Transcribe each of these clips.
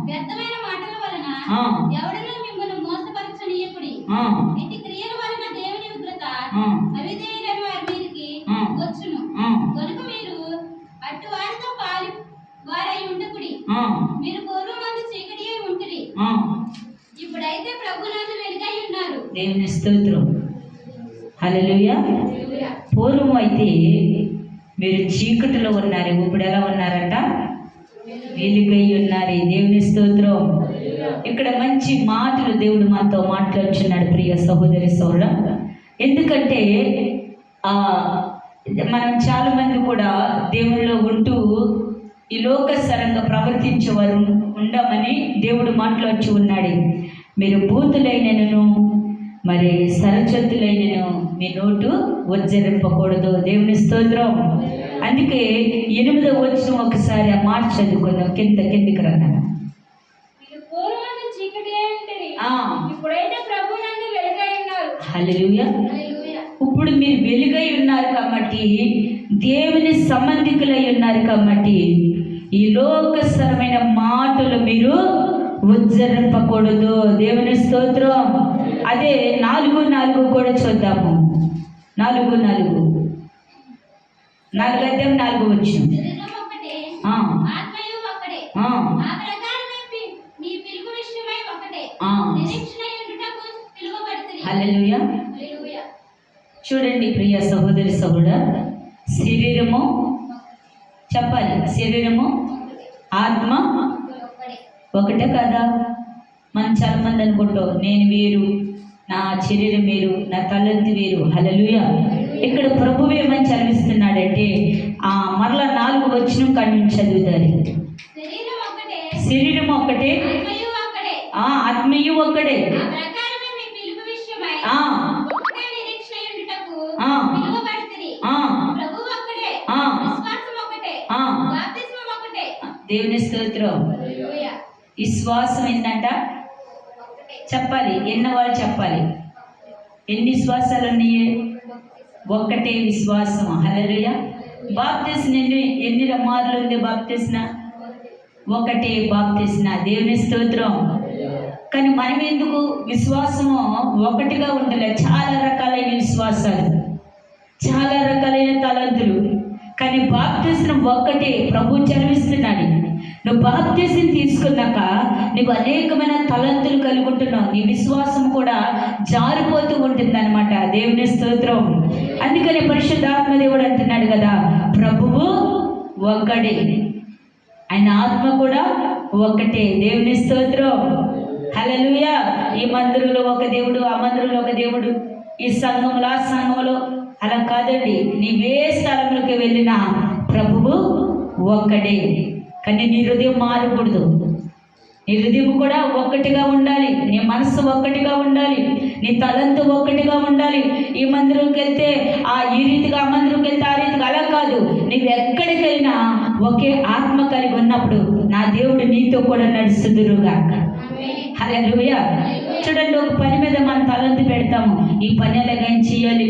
వ్యర్థమైన మాటల వలన ఎవడనూ మిమ్మల్ని మోసపరచనీయకుడి. ఇట్టి క్రియల వలన దేవుని ఉగ్రత అవిధేయులైన వారి మీదికి వచ్చును. కనుక మీరు అట్టి వారితో వారై ఉండకుడి. మీరు పూర్వమందు చీకటి అయి ఉంటిరి, ఇప్పుడైతే ప్రభునందు వెలుగై ఉన్నారు. దేవుని స్తోత్రం. హల్లెలూయా. పూర్వం అయితే మీరు చీకటిలో ఉన్నారు, ఇప్పుడు ఎలా ఉన్నారంట? వెలుగై ఉన్నారు. దేవుని స్తోత్రం. ఇక్కడ మంచి మాటలు దేవుడు మనతో మాట్లాడుచున్నాడు ప్రియ సహోదరి సోదరా. ఎందుకంటే మనం చాలా మంది కూడా దేవునిలో ఉంటూ ఈ లోకసరంగా ప్రవర్తించేవారు ఉండమని దేవుడు మాట్లాడుచు ఉన్నాడు. మీరు బూతులైనను మరి సరచత్తులైనను మీ నోటు ఉచ్చరింపకూడదు. దేవుని స్తోత్రం. అందుకే 8వ వచనం ఒకసారి ఆ మాట చదువుకుందాం. కిందికి రండి. హల్లెలూయా. ఇప్పుడు మీరు వెలుగై ఉన్నారు కాబట్టి, దేవుని సంబంధికులై ఉన్నారు కాబట్టి, ఈ లోకసరమైన మాటలు మీరు ఉచ్చరింపకూడదు. దేవుని స్తోత్రం. అదే 4:4 కూడా చూద్దాము. 4:4 అధ్యాయం 4 వచనం. హల్లెలూయా. చూడండి ప్రియ సహోదరి సహోదరుడా, శరీరము చెప్పాలి, శరీరము ఆత్మ ఒకటే కదా. మనం చాలా మంది అనుకుంటాం నేను వేరు, నా శరీరం వేరు, నా తలంతి వేరు. హల్లెలూయా. ఇక్కడ ప్రభువు ఏమని చదివిస్తున్నాడంటే మరలా 4 వచనం కాడి చదువుతారు. శరీరం ఒక్కటే, ఆత్మయు ఒక్కడే. దేవుని స్తోత్రం. విశ్వాసం ఏంటంట చెప్పాలి. ఎన్నవాళ్ళు చెప్పాలి. ఎన్ని విశ్వాసాలు ఉన్నాయి? ఒక్కటే విశ్వాసం. హల్లెలూయా. బాప్తిస్మ ఎన్ని మార్లు ఉంది? బాప్తిస్మ ఒకటే బాప్తిస్మ. దేవుని స్తోత్రం. కానీ మనం ఎందుకు విశ్వాసము ఒకటిగా ఉండలే? చాలా రకాలైన విశ్వాసాలు, చాలా రకాలైన తలంతులు. కానీ బాప్తిస్మ ఒక్కటే. ప్రభు చదివిస్తున్నాడు. నువ్వు బాప్తిస్మ తీసుకున్నాక నీవు అనేకమైన తలంతులు కలిగి ఉంటున్నావు. నీ విశ్వాసం కూడా జారిపోతూ ఉంటుంది అనమాట. దేవుని స్తోత్రం. అందుకని పరిశుద్ధాత్మ దేవుడు అంటున్నాడు కదా, ప్రభువు ఒక్కడే, ఆయన ఆత్మ కూడా ఒక్కటే. దేవుని స్తోత్రం. హల్లెలూయా. ఈ మందిరంలో ఒక దేవుడు, ఆ మందిరంలో ఒక దేవుడు, ఈ సంఘంలో ఆ సంఘంలో అలా కాదండి. నీవే స్థలంలోకి వెళ్ళిన ప్రభువు ఒక్కడే. కానీ నీ హృదయం మారకూడదు. నీ హృదయం కూడా ఒక్కటిగా ఉండాలి. నీ మనస్సు ఒక్కటిగా ఉండాలి. నీ తలంతు ఒక్కటిగా ఉండాలి. ఈ మందిరంకి వెళ్తే ఈ రీతిగా, ఆ మందిరంకి వెళ్తే ఆ రీతిగా, అలా కాదు. నీవు ఎక్కడికి వెళ్ళినా ఒకే ఆత్మ కలిగి ఉన్నప్పుడు నా దేవుడు నీతో కూడా నడుస్తుదురుగాక. హల్లెలూయా. చూడండి, ఒక పని మీద మనం తలంతు పెడతాము. ఈ పని ఎలాగైనా చేయాలి,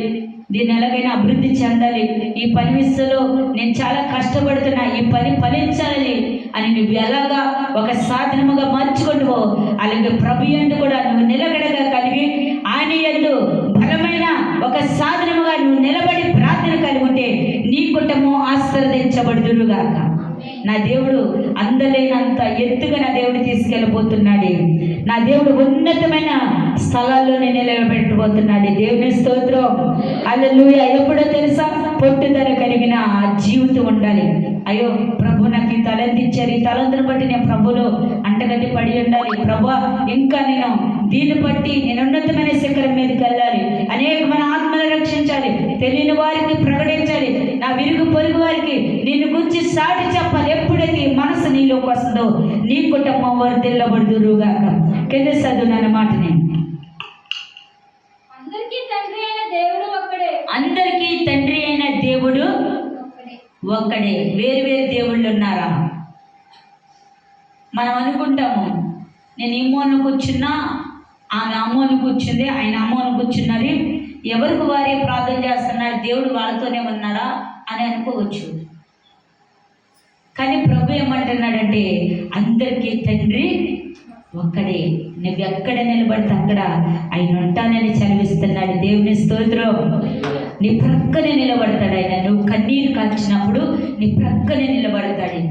దీన్ని ఎలాగైనా అభివృద్ధి చెందాలి, ఈ పని విషయంలో నేను చాలా కష్టపడుతున్నా, ఈ పని ఫలించాలి అని నువ్వు ఎలాగా ఒక సాధనముగా మార్చుకుంటువో, అలాగే ప్రభు యందు కూడా నువ్వు నిలకడగా కలిగి ఆయన యందు బలమైన ఒక సాధనముగా నువ్వు నిలబడి ప్రార్థన కలిగి ఉంటే నీ కుటుంబం ఆశీర్వదించబడుదురుగాక. నా దేవుడు అందలేనంత ఎత్తుగా నా దేవుడు తీసుకెళ్ళబోతున్నాడు. నా దేవుడు ఉన్నతమైన స్థలాల్లోనే నిలబెట్టబోతున్నాడు. దేవుని స్తోత్రం. హల్లెలూయా. ఎప్పుడో తెలుసా? పట్టుదల కలిగిన జీవితం ఉండాలి. అయ్యో ప్రభు నాకు ఈ తలంతి ఇచ్చారు, ఈ తలంతును బట్టి నేను ప్రభులో అంటగట్టి పడి ఉండాలి. ప్రభు ఇంకా నేను దీన్ని బట్టి నేను ఉన్నతమైన శిఖరం మీదకి వెళ్ళాలి, అనేకమైన ఆత్మలు రక్షించాలి, తెలియని వారికి ప్రకటించాలి, నా విరుగు పొరుగు వారికి నిన్ను గురించి సాటి చెప్పాలి. ఎప్పుడైతే ఈ మనసు నీలోకి వస్తుందో నీ కుటుంబం వర్ధిల్లబడుదురుగాక. కింద చదువునన్న మాటని. అందరికీ తండ్రి అయిన దేవుడు ఒక్కడే. వేరు వేరు దేవుళ్ళు ఉన్నారా? మనం అనుకుంటాము, నేను ఈ మూలన కూర్చున్నా, ఆమె అమ్మోని కూర్చుంది, ఆయన అమ్మోని కూర్చున్నది, ఎవరికి వారే ప్రార్థన చేస్తున్నాడు, దేవుడు వాళ్ళతోనే ఉన్నాడా అని అనుకోవచ్చు. కానీ ప్రభు ఏమంటున్నాడంటే అందరికీ తండ్రి ఒక్కడే, నువ్వు ఎక్కడ నిలబడితే అక్కడ ఆయన ఉంటానని చదివిస్తున్నాడు. దేవుని స్తోత్రం. నీ ప్రక్కనే నిలబడతాడు ఆయన. నువ్వు కన్నీరు కాల్చినప్పుడు నీ ప్రక్కనే నిలబడతాడు.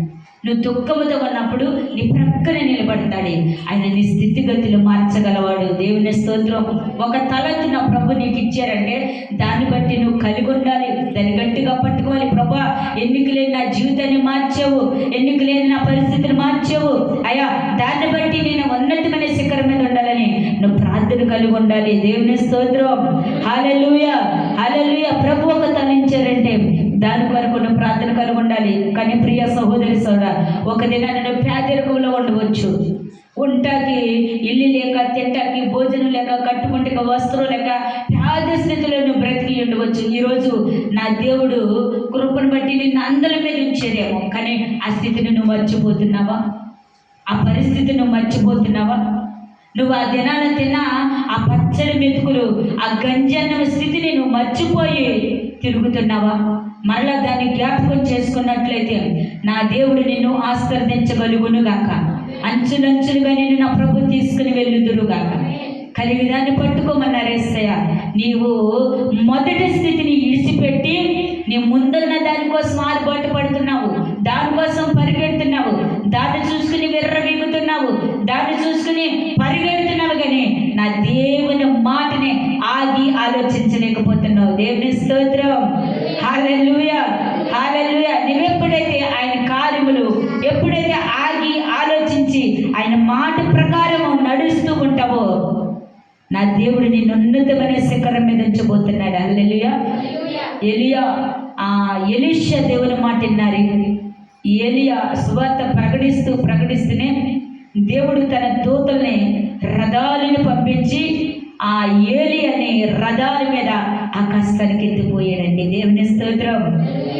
నువ్వు దుఃఖముతో ఉన్నప్పుడు నీ ప్రక్కనే నిలబడతాడు ఆయన. నీ స్థితిగతులు మార్చగలవాడు. దేవుని స్తోత్రం. ఒక తలంతు నా ప్రభు నీకు ఇచ్చారంటే దాన్ని బట్టి నువ్వు కలిగి ఉండాలి, దాన్ని గట్టిగా పట్టుకోవాలి. ప్రభా, ఎన్నిక లేని నా జీవితాన్ని మార్చావు, ఎన్నిక లేని నా పరిస్థితిని మార్చావు అయ్యా, దాన్ని బట్టి నేను ఉన్నతమైన శిఖరం మీద ఉండాలని నువ్వు ప్రార్థన కలిగి ఉండాలి. దేవుని స్తోత్రం. హల్లెలూయా, హల్లెలూయా. ప్రభు ఒక తలించారంటే దాని కొరకు నువ్వు ప్రార్థన కలిగి ఉండాలి. కానీ ప్రియ సహోదరి సోదరా, ఒక దినాన్ని నువ్వు పేదరికంలో ఉండవచ్చు, ఉంటాకి ఇల్లు లేక, తింటాకి భోజనం లేక, కట్టుకుంటే వస్త్రం లేక పేద స్థితిలో నువ్వు బ్రతికి ఉండవచ్చు. ఈరోజు నా దేవుడు కృపను బట్టి నిన్ను అందరి మీద ఉంచేదేమో, కానీ ఆ స్థితిని నువ్వు మర్చిపోతున్నావా? ఆ పరిస్థితిని నువ్వు మర్చిపోతున్నావా? నువ్వు ఆ దినాన తిన్న ఆ పచ్చడి మెతుకులు, ఆ గంజన్న స్థితిని నువ్వు మర్చిపోయి తిరుగుతున్నావా? మరలా దాన్ని జ్ఞాపకం చేసుకున్నట్లయితే నా దేవుడు నిన్ను ఆశీర్వదించగలుగునుగాక, అంచులంచులుగా నేను నా ప్రభు తీసుకుని వెళ్ళుదురుగాక. కలిగి దాన్ని పట్టుకోమన్నారు యేసయ్య. నీవు మొదటి స్థితిని ఇడిచిపెట్టి నీ ముందున్న దానికోసం ఆరుబాటు పడుతున్నావు, దానికోసం పరిగెడుతున్నావు, దాన్ని చూసుకుని విర్రవీగుతున్నావు, దాన్ని చూసుకుని పరిగెడుతున్నావు, కానీ నా దేవుని మాటని ఆగి ఆలోచించలేకపోతున్నావు. దేవుని స్తోత్రం. హల్లెలూయా, హల్లెలూయా. నువ్వెప్పుడైతే ఆయన కార్యములు ఎప్పుడైతే ఆగి ఆలోచించి ఆయన మాట ప్రకారం నడుస్తూ ఉంటావో నా దేవుడు నిన్ను ఉన్నతమైన శిఖరం మీద ఉంచబోతున్నాడు. హల్లెలూయా. ఎలీషా దేవుని మాట విన్నారు. ఏలియా సువార్త ప్రకటిస్తూనే దేవుడు తన దూతల్ని రథాలను పంపించి ఆ ఏలియాని రథాల మీద ఆకాశానికి ఎత్తిపోయాడండి. దేవుని స్తోత్రం.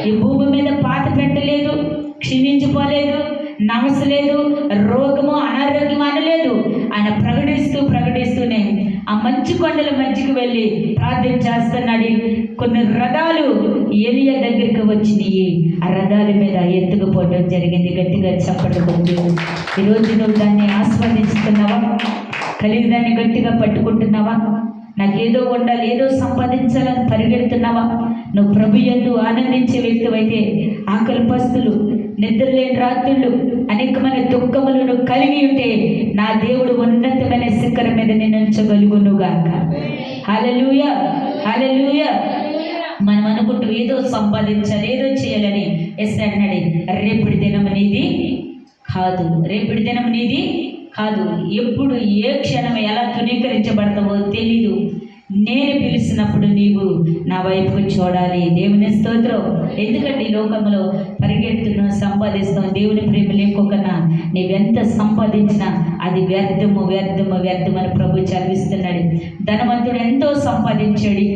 ఈ భూమి మీద పాత పెట్టలేదు, క్షీణించిపోలేదు, నమసలేదు, రోగము అనారోగ్యం అనలేదు. ఆయన ప్రకటిస్తూనే ఆ మంచు కొండల మధ్యకి వెళ్ళి ప్రార్థన చేస్తున్నాడు. కొన్ని రథాలు ఏలియా దగ్గరికి వచ్చినాయి, ఆ రథాల మీద ఎత్తుకుపోవడం జరిగింది. గట్టిగా చప్పట్టుకుంది. ఈరోజు నువ్వు దాన్ని ఆస్వాదిస్తున్నావా? కలిగి దాన్ని గట్టిగా పట్టుకుంటున్నావా? నాకేదో ఉండాలి, ఏదో సంపాదించాలని పరిగెడుతున్నావా? నువ్వు ప్రభు యందు ఆనందించే వ్యక్తివైతే ఆకలి పస్తులు, నిద్రలేని రాత్రులు, అనేకమైన దుఃఖములు నువ్వు కలిగి ఉంటే నా దేవుడు ఉన్నతమైన శిఖరం మీద నేను ఉంచగలుగునుగాక. హల్లెలూయా, హల్లెలూయా. మనం అనుకుంటూ ఏదో సంపాదించాలి, ఏదో చేయాలని ఎస్ అన్నాడు. రేపటి దినం నీది కాదు, రేపటి దినం నీది కాదు. ఎప్పుడు ఏ క్షణం ఎలా తునీకరించబడతావో తెలీదు. నేను పిలిచినప్పుడు నీవు నా వైపుకు చూడాలి. దేవుని స్తోత్రం. ఎందుకంటే ఈ లోకంలో పరిగెడుతున్నావు, సంపాదిస్తావు, దేవుని ప్రేమ లేకోకన్నా నీవెంత సంపాదించినా అది వ్యర్థము అని ప్రభు చదివిస్తున్నాడు. ధనవంతుడు ఎంతో సంపాదించాడు,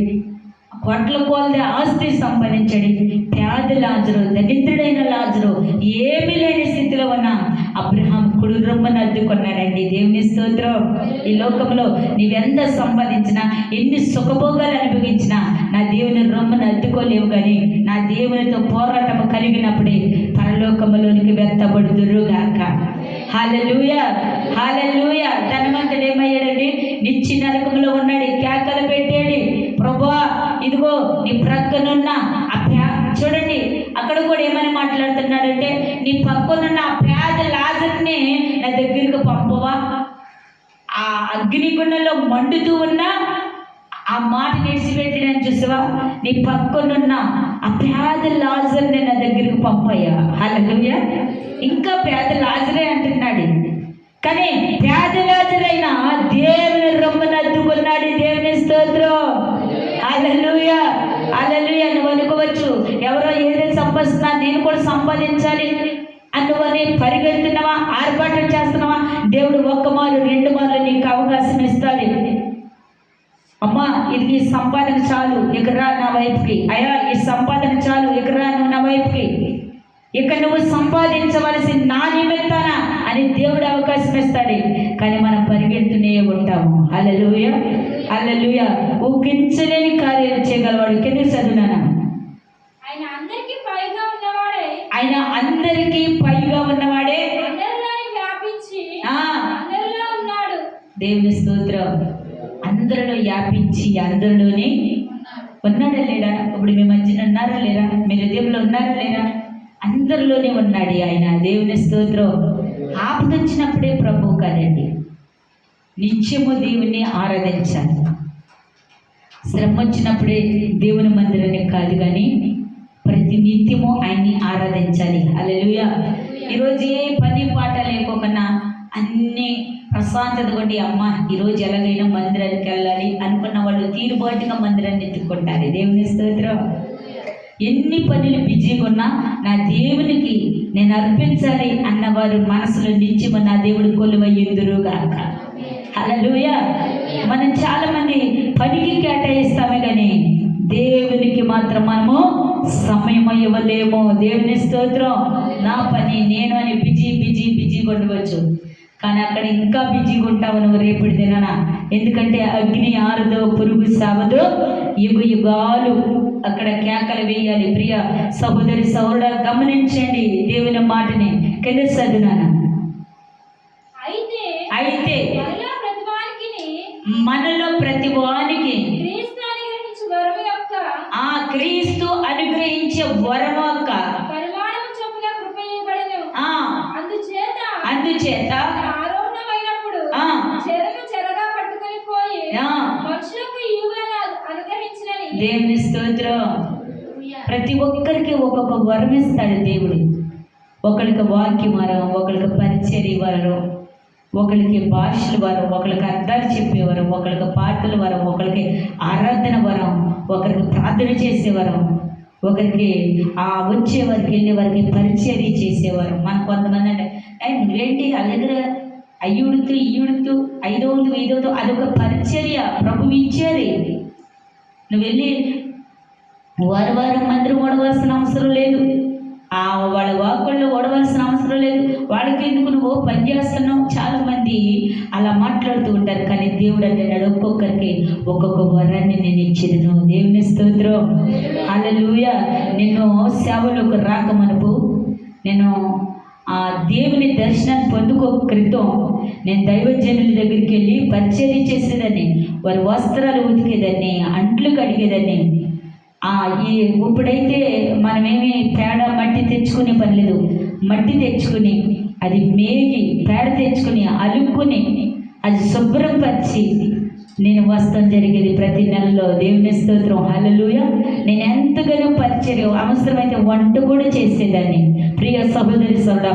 కోట్ల కొలది ఆస్తి సంపాదించాడు. పేద లాజరు, దరిద్రుడైన లాజరు, ఏమీ లేని స్థితిలో ఉన్న అబ్రహాం కుడి రొమ్మను అద్దుకున్నాడండి. దేవుని స్తోత్రం. ఈ లోకంలో నీవెంత సంపాదించినా, ఎన్ని సుఖభోగాలు అనుభవించినా నా దేవుని రొమ్మను అద్దుకోలేవు. కానీ నా దేవునితో పోరాటం కలిగినప్పుడే పరలోకములోనికి వెత్తబడుదురుగాక. హల్లెలూయా, హల్లెలూయా. ధనవంతుడు ఏమయ్యాడండి? నిత్య నరకంలో ఉన్నాడు, కేకలు పెట్టాడు, ప్రభువా ఇదిగో నీ ప్రక్కనున్న చూడండి. అక్కడ కూడా ఏమని మాట్లాడుతున్నాడంటే, నీ పక్కనున్న ఆ పేద లాజరుని నా దగ్గరికి పంపవా? ఆ అగ్నిగుండంలో మండుతూ ఉన్నా ఆ మాట నిడిచిపెట్టినని చూసావా? నీ పక్కనున్న ఆ పేద లాజరుని నా దగ్గరికి పంపయ్యా. హల్లెలూయా. ఇంకా పేద లాజరే అంటున్నాడు, కానీ పేద లాజరైన దేవుని రొమ్మను అద్దుకున్నాడు. దేవుని స్తోత్రం. హల్లెలూయా, హల్లెలూయా. నువ్వు అనుకోవచ్చు, ఎవరో ఏదైతే సంపాదిస్తున్నా నేను కూడా సంపాదించాలి అనువని పరిగెడుతున్నావా, ఆర్భాటం చేస్తున్నావా? దేవుడు 1 మారు 2 మార్లు నీకు అవకాశం ఇస్తాడు. అమ్మా ఇది ఈ సంపాదన చాలు, ఇక రా నా వైపుకి. అయ్యా ఈ సంపాదన చాలు, ఇక రా నువ్వు నా వైపుకి. ఇక నువ్వు సంపాదించవలసి నా నిమిత్తాన అని దేవుడు అవకాశం ఇస్తాడు. కానీ మనం పరిగెడుతూనే ఉంటాము. హల్లెలూయ, హల్లెలూయ. ఊహించలేని కార్యాలు చేయగలవాడు. కింద చదువునానా, ఆయన అందరికీ పైగా ఉన్నవాడే, ఆయన అందరికీ పైగా ఉన్నవాడే, అందరిలోని వ్యాపించి ఆ అందరిలో ఉన్నాడు. దేవుని స్తోత్రం. అందరిలో వ్యాపించి అందరిలోనే ఉన్నాడా లేడా? ఇప్పుడు మీ మధ్యన ఉన్నారా లేరా? మీ హృదయంలో ఉన్నారా లేరా? అందరిలోనే ఉన్నాడు ఆయన. దేవుని స్తోత్రం. ఆపద వచ్చినప్పుడే ప్రభువు కాదండి, నిత్యము దేవుని ఆరాధించాలి. శ్రమ వచ్చినప్పుడే దేవుని మందిరాన్ని కాదు, కానీ ప్రతి నిత్యము ఆయన్ని ఆరాధించాలి. హల్లెలూయా. ఈరోజు ఏ పని పాట లేకోకుండా అన్ని ప్రశాంతత కొట్టి, అమ్మ ఈరోజు ఎలాగైనా మందిరానికి వెళ్ళాలి అనుకున్న వాళ్ళు తీరుబాటుగా మందిరాన్ని ఎత్తుకుంటారు. దేవుని స్తోత్రం. ఎన్ని పనులు బిజీగా ఉన్నా నా దేవునికి నేను అర్పించాలి అన్నవారు మనసులో నిత్యము నా దేవుడు కొలువయ్యుందురుగాక. హల్లెలూయా. మనం చాలా మంది పనికి కేటాయిస్తామే కానీ దేవునికి మాత్రం మనము సమయం ఇవ్వలేము. దేవుని స్తోత్రం. నా పని నేను అని బిజీ ఉండవచ్చు, కానీ అక్కడ ఇంకా బిజీగా ఉంటావు నువ్వు రేపటి దినాన. ఎందుకంటే అగ్ని ఆరదో, పురుగు సావదో, యుగాలు అక్కడ కేకలు వేయాలి. ప్రియ సహోదరి సహోదరుడా, గమనించండి దేవుని మాటని. కింద చదువునానా, అయితే మనలో ప్రతి వానికి ఆ క్రీస్తు అనుగ్రహించే వరం యొక్క అందుచేత దేవుని స్తోత్రం. ప్రతి ఒక్కరికి ఒక్కొక్క వరం ఇస్తాడు దేవుడు. ఒకరికి వాక్యం వరం, ఒకరికి పరిచర్య వరం, ఒకరికి భాషల వరం, ఒకరికి అర్థాలు చెప్పేవరం, ఒకరికి పాటల వరం, ఒకరికి ఆరాధన వరం, ఒకరికి ప్రార్థన చేసేవరం, ఒకరికి వచ్చే వారికి వెళ్ళే వారికి పరిచర్య చేసేవారు. మన కొంతమంది అంటే నువ్వేంటి వాళ్ళ దగ్గర అయ్యుడుతూ ఈయుడుతూ 500 అదొక పరిచర్య ప్రభువు ఇచ్చేది. నువ్వు వెళ్ళి వారం మందిరం ఓడవలసిన అవసరం లేదు, వాళ్ళ వాక్కుల్లో ఓడవలసిన అవసరం లేదు. వాళ్ళకి ఎందుకు నువ్వు పని చేస్తున్నావు? చాలా మంది అలా మాట్లాడుతూ ఉంటారు. కానీ దేవుడు అంటున్నాడు, ఒక్కొక్కరికి ఒక్కొక్క వరాన్ని నేను ఇచ్చేదను. దేవుని స్తోత్రం. హల్లెలూయా. నిన్ను సేవలోకి రాకమనుపు, నేను ఆ దేవుని దర్శనాన్ని పొందుకో క్రితం నేను దైవజనుల దగ్గరికి వెళ్ళి పరిచర్య చేసేదాన్ని, వారి వస్త్రాలు ఉతికేదాన్ని, అంట్లు కడిగేదాన్ని. ఇప్పుడైతే మనమేమి పేడ మట్టి తెచ్చుకునే పని లేదు. మట్టి తెచ్చుకుని అది మేగి పేడ తెచ్చుకుని అలుక్కుని అది శుభ్రం పరిచి నేను వస్తాం జరిగేది ప్రతి నెలలో. దేవుని స్తోత్రం. హల్లెలూయా. నేను ఎంతగానో పరిచర్య, అవసరమైతే వంట కూడా చేసేదాన్ని. ప్రియ సహోదరి సోదరా,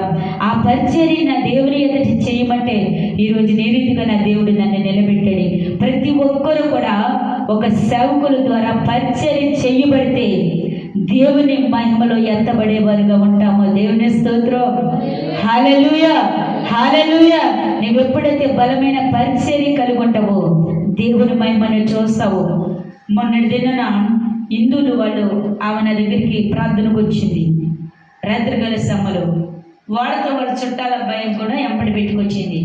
ఆ పరిచర్య నా దేవుని ఎదుటి చేయమంటే ఈరోజు నీ రీతిగా నా దేవుడు నన్ను నిలబెట్టాడు. ప్రతి ఒక్కరు కూడా ఒక సేవకుల ద్వారా పరిచర్య చేయబడితే దేవుని మహిమలో ఎత్తబడేవారుగా ఉంటామో. దేవుని స్తోత్రం. హల్లెలూయా, హల్లెలూయా. నువ్వు ఎప్పుడైతే బలమైన పరిచర్య కలిగి ఉంటావో దేవుని మహిమను చూస్తావు. మొన్నటి దినాన హిందువులు వాళ్ళు ఆమె దగ్గరికి ప్రార్థనకు వచ్చింది రాత్రికాల సమ్మలో. వాళ్ళతో వాళ్ళ చుట్టాల అబ్బాయిని కూడా ఎంపడి పెట్టుకొచ్చింది.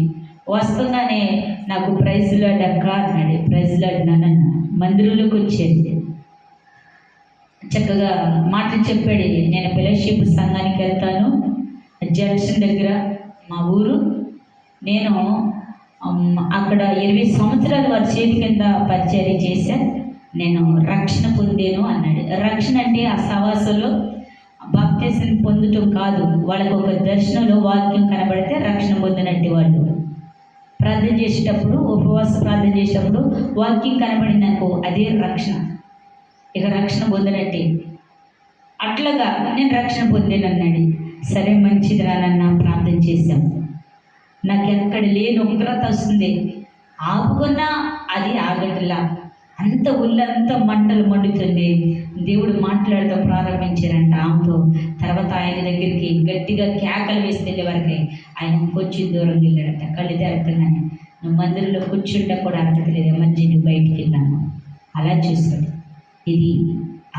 వస్తుందనే నాకు ప్రైజ్ లాడ్ అక్క అన్నాడు. ప్రైజ్ లాడ్ నాన్న మందిరంలోకి వచ్చేది. చక్కగా మాటలు చెప్పాడు. నేను ఫెలోషిప్ సంఘానికి వెళ్తాను, జంక్షన్ దగ్గర మా ఊరు, నేను అక్కడ 20 సంవత్సరాలు వారి చేతి కింద పరిచర్య చేశాను, నేను రక్షణ పొందాను అన్నాడు. రక్షణ అంటే ఆ సవాసంలో బాప్తిసం పొందటం కాదు, వాళ్ళకు ఒక దర్శనంలో వాక్యం కనబడితే రక్షణ పొందినట్టు. వాళ్ళు ప్రార్థన చేసేటప్పుడు, ఉపవాస ప్రార్థన చేసేటప్పుడు వాక్యం కనబడింది అనుకో, అదే రక్షణ. ఇక రక్షణ పొందినట్టే. అట్లాగా నేను రక్షణ పొందాను అన్నాడు. సరే మంచిది రానన్నా ప్రార్థన చేశాం. నాకు ఎక్కడ లేని ఉగ్రత వస్తుంది, ఆపుకున్నా అది ఆగట్లా, అంత ఒళ్ళంతా మంటలు మండుతుంది. దేవుడు మాట్లాడటం ప్రారంభించారంట ఆమెతో. తర్వాత ఆయన దగ్గరికి గట్టిగా కేకలు వేసి వెళ్ళే వరకే ఆయన కొంచెం దూరం వెళ్ళాడంట. కళ్ళు తెరుతున్నాను, నువ్వు మందిరంలో కూర్చుంటే కూడా అర్థం లేదు, మంచిని బయటికి వెళ్ళాను. అలా చూశాడు. ఇది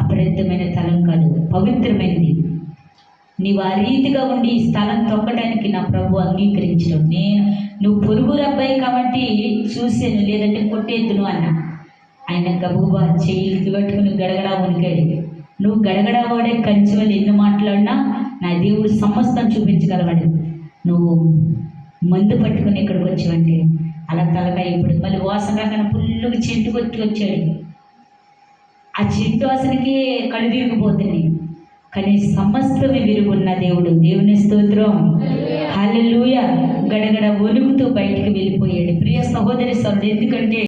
అపరితమైన తలం కాదు, పవిత్రమైనది. నీవు ఆ రీతిగా ఉండి ఈ స్థలం తొక్కడానికి నా ప్రభు అంగీకరించడం. నువ్వు పొరుగు అబ్బాయి కాబట్టి చూసాను, లేదంటే కొట్టేద్దును అన్న. ఆయన గబుబా చెయ్యి కట్టుకుని గడగడా ఉనికాడు. నువ్వు గడగడా వాడే కంచి వాళ్ళు ఎన్ని మాట్లాడినా నా దేవుడు సమస్తం చూపించగలవాడు. నువ్వు మందు పట్టుకుని ఇక్కడికి వచ్చావంటే అలా తలకాయ ఇప్పుడు మళ్ళీ వాసన రాగానే పుల్లుగా చెట్టు కొట్టి వచ్చాడు. ఆ చెట్టు వాసనకి కళ్ళు తిరిగిపోతుంది. కానీ సమస్తమే విరుగున్న దేవుడు. దేవుని స్తోత్రం, హల్లెలూయా. గడగడ వణుకుతూ బయటికి వెళ్ళిపోయాడు. ప్రియ సహోదరి సోదరుడు, ఎందుకంటే